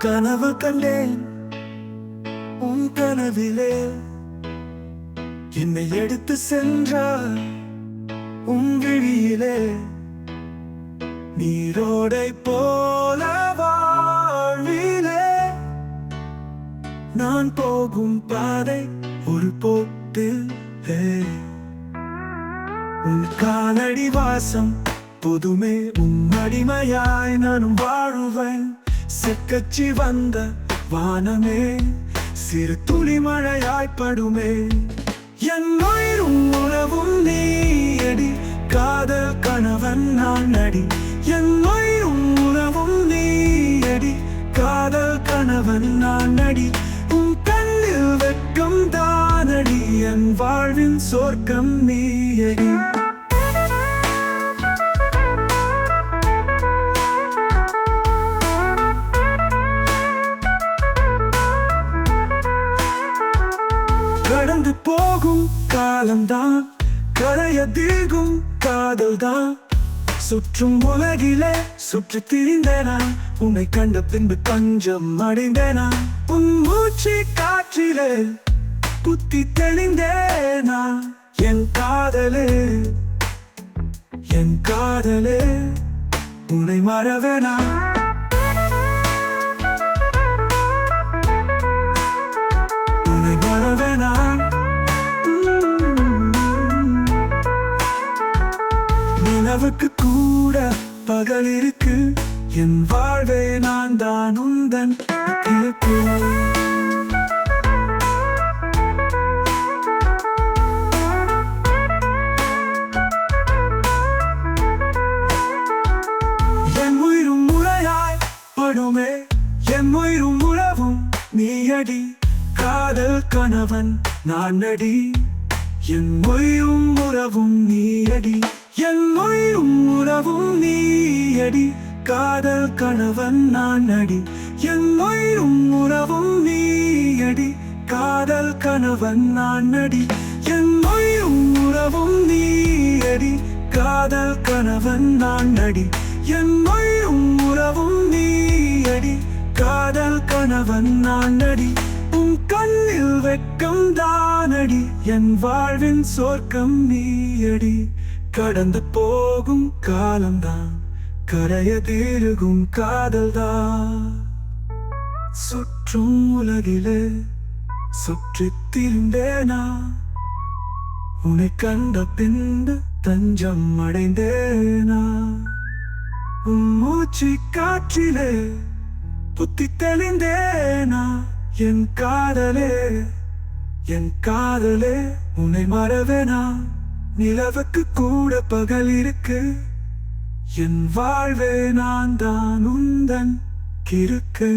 கனவு கண்டேன் உன் கனவிலே என்னை எடுத்து சென்றார் உன் விழியிலே நீரோடை போல வாழ்விலே நான் போகும் பாதை ஒரு போட்டிலே உன் காலடி வாசம் புதுமே உன் அடிமையாய் நானும் வாழுவேன் செக்கச்சி வந்த வானமே சிறு துளி மழையாய்ப்படுமே என் உயிரும் உறவும் நீயடி காதல் கணவன் நான் அடி என் உயிரும் உறவும் நீயடி காதல் கணவன் நான் அடி உன் கண்ணில் வெட்கம் தானடி என் வாழ்வின் சொர்க்கம் நீயடி கடந்து போகும் காலம்தான் கரைய தீர்க்கும் காதல்தான் சுற்றும் உலகிலே சுற்றி திரிந்தேனா உன்னை கண்ட பின்பு கஞ்சம் அடைந்தேனா உன் மூச்சு காற்றிலே புத்தி தெளிந்தேனா என் காதலே உன்னை மறவேனா நிலவுக்கு கூட பகல் இருக்கு என் வாழ்வே நான் தான் உந்தன் கிழக்கு என் உயிரும் முறையாய் படுமே என் உயிரும் உறவும் நீயடி காதல் கணவன் நான் அடி என் உயிரும் உறவும் நீயடி என் உயிரும் உறவும் நீயடி காதல் கணவன் நான் அடி என் உயிரும் உறவும் நீயடி காதல் கணவன் நான் அடி என் உயிரும் உறவும் நீயடி காதல் கணவன் நான் அடி என் உயிரும் உறவும் நீயடி காதல் கணவன் நான் அடி உன் கண்ணில் வெட்கம் தானடி என் வாழ்வின் சொர்க்கம் நீயடி கடந்து போகும் காலம்தான் கரைய தீருகும் காதல்தான் சுற்றும் உலகிலே சுற்றித் திரிந்தேனா உன்னை கண்ட பின்பு தஞ்சம் அடைந்தேனா உன் மூச்சு காற்றிலே புத்தி தெளிந்தேனா என் காதலே உன்னை மறவேனா நிலவுக்கு கூட பகல் இருக்கு என் வாழ்வே நான் தான் உந்தன் கிறுக்கு